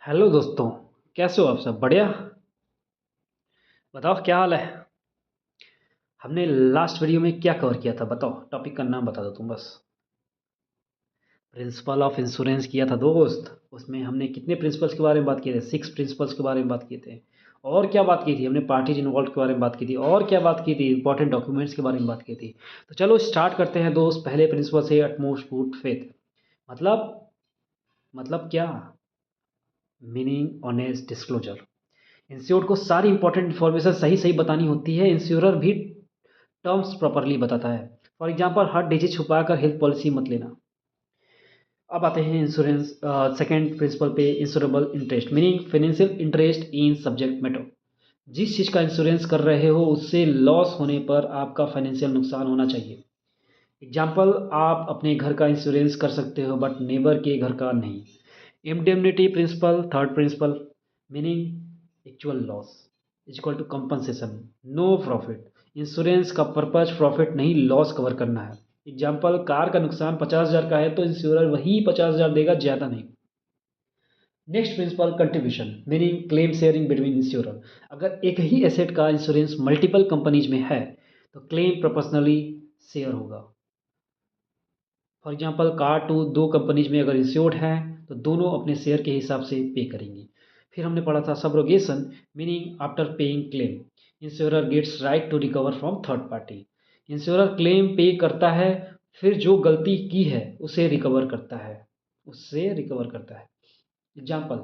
Hello दोस्तों। कैसे हो आप? सब बढ़िया? बताओ क्या हाल है। हमने लास्ट वीडियो में क्या कवर किया था? बताओ, टॉपिक का नाम बता दो तुम बस। प्रिंसिपल ऑफ इंश्योरेंस किया था दोस्त। उसमें हमने कितने प्रिंसिपल्स के बारे में बात किए थे? 6 प्रिंसिपल्स के बारे में बात किए थे। और क्या बात की थी हमने? पार्टीज इन्वॉल्व के बारे में बात की थी। और क्या बात की थी? इंपॉर्टेंट डॉक्यूमेंट्स के बारे में बात की थी। तो चलो स्टार्ट करते हैं दोस्त। पहले प्रिंसिपल से, अटमोस्ट गुड फेथ। मतलब क्या? Meaning honest disclosure. इंश्योर्ड को सारी इंपॉर्टेंट इन्फॉर्मेशन सही सही बतानी होती है। इंश्योरर भी टर्म्स प्रॉपरली बताता है। फॉर एग्जांपल, हर डिजिट छुपाकर हेल्थ पॉलिसी मत लेना। अब आते हैं इंश्योरेंस सेकंड प्रिंसिपल पे, insurable interest meaning financial interest in subject matter. जिस चीज़ का इंश्योरेंस कर रहे हो उससे लॉस होने पर आपका फाइनेंशियल नुकसान होना चाहिए। एग्जाम्पल, आप अपने घर का इंश्योरेंस कर सकते हो बट नेबर के घर का नहीं। Indemnity principle, third principle, meaning actual loss is equal to compensation, no profit. Insurance का पर्पज प्रॉफिट नहीं, लॉस कवर करना है। एग्जाम्पल, कार का नुकसान 50,000 का है तो इंश्योरर वही 50,000 देगा, ज़्यादा नहीं। Next principle, contribution meaning claim sharing between insurer. अगर एक ही एसेट का इंश्योरेंस मल्टीपल कंपनीज में है तो क्लेम प्रोपोर्शनली शेयर होगा। फॉर एग्जाम्पल, कार टू दो कंपनीज में अगर इंश्योर्ड है तो दोनों अपने शेयर के हिसाब से पे करेंगी। फिर हमने पढ़ा था subrogation meaning after paying claim insurer gets right to recover from third party. Insurer claim pay करता है, फिर जो गलती की है उसे रिकवर करता है। एग्जाम्पल,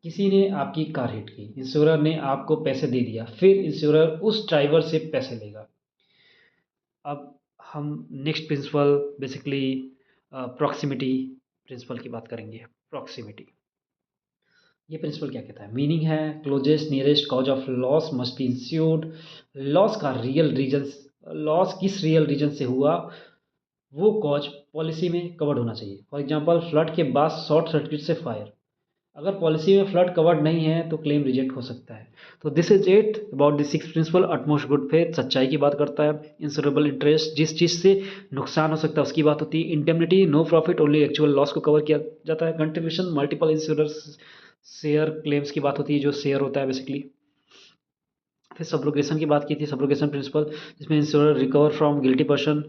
किसी ने आपकी कार हिट की, इंश्योरर ने आपको पैसे दे दिया, फिर इंश्योरर उस ड्राइवर से पैसे लेगा। अब हम next principle basically proximity principle की बात करेंगे। प्रॉक्सिमिटी, ये प्रिंसिपल क्या कहता है? मीनिंग है closest nearest cause of loss must be insured. Loss किस रियल रीजन से हुआ वो कॉज पॉलिसी में कवर्ड होना चाहिए। फॉर एग्जांपल, फ्लड के बाद शॉर्ट सर्किट से फायर। अगर पॉलिसी में फ्लड कवर्ड नहीं है तो क्लेम रिजेक्ट हो सकता है। तो this is it about the six principle. Utmost good faith सच्चाई की बात करता है। इंश्योरेबल इंटरेस्ट, जिस चीज़ से नुकसान हो सकता है उसकी बात होती है। Indemnity, no profit, only actual loss को कवर किया जाता है। Contribution, multiple insurance share claims की बात होती है, जो शेयर होता है बेसिकली। फिर सब्रोगेशन की बात की थी, सब्रोगेशन प्रिंसिपल, जिसमें insurer recover from guilty person.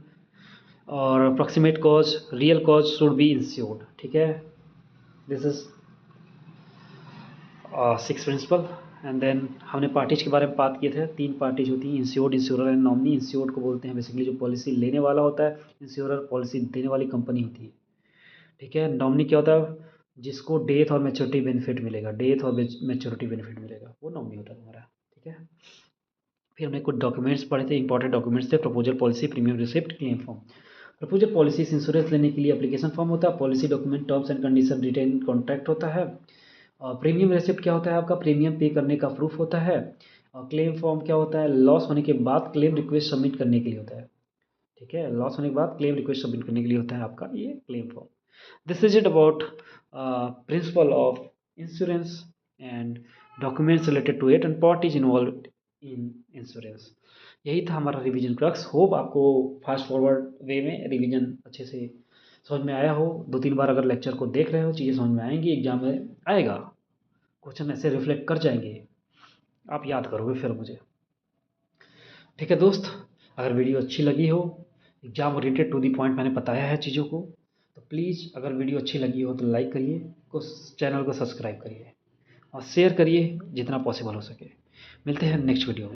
और approximate cause, real cause should be insured. ठीक है, this is six principle. And then हमने पार्टीज के बारे में बात किए थे। 3 पार्टीज होती हैं, insured, insurer and nominee. Insured को बोलते हैं बेसिकली जो पॉलिसी लेने वाला होता है। इंश्योरर पॉलिसी देने वाली कंपनी होती है। ठीक है, नॉमिनी क्या होता है? जिसको डेथ और मैच्योरिटी बेनिफिट मिलेगा, डेथ और मैच्योरिटी बेनिफिट मिलेगा, वो नॉमिनी होता है हमारा। ठीक है, फिर हमने कुछ डॉक्यूमेंट्स पढ़े थे, इंपॉर्टेंट डॉक्यूमेंट्स थे। Proposal policy, premium receipt, claim form. Proposal policy insurance लेने के लिए एप्लीकेशन फॉर्म होता है। Policy document, terms and condition, written contract होता है। और प्रीमियम रेसिप्ट क्या होता है? आपका प्रीमियम पे करने का प्रूफ होता है। और क्लेम फॉर्म क्या होता है? लॉस होने के बाद क्लेम रिक्वेस्ट सबमिट करने के लिए होता है। ठीक है, लॉस होने के बाद क्लेम रिक्वेस्ट सबमिट करने के लिए होता है आपका ये claim form. This is it about principle of insurance and documents related to it and parties involve in insurance. यही था हमारा रिवीजन क्रक्स। होप आपको फास्ट फॉरवर्ड वे में रिवीजन अच्छे से समझ में आया हो। 2-3 बार अगर लेक्चर को देख रहे हो चीज़ें समझ में आएंगी, एग्जाम में आएगा, क्वेश्चन ऐसे रिफ्लेक्ट कर जाएंगे, आप याद करोगे फिर मुझे। ठीक है दोस्त, अगर वीडियो अच्छी लगी हो, exam oriented to the point मैंने बताया है चीज़ों को, तो प्लीज़ अगर वीडियो अच्छी लगी हो तो लाइक करिए, चैनल को सब्सक्राइब करिए और शेयर करिए जितना पॉसिबल हो सके। मिलते हैं नेक्स्ट वीडियो में।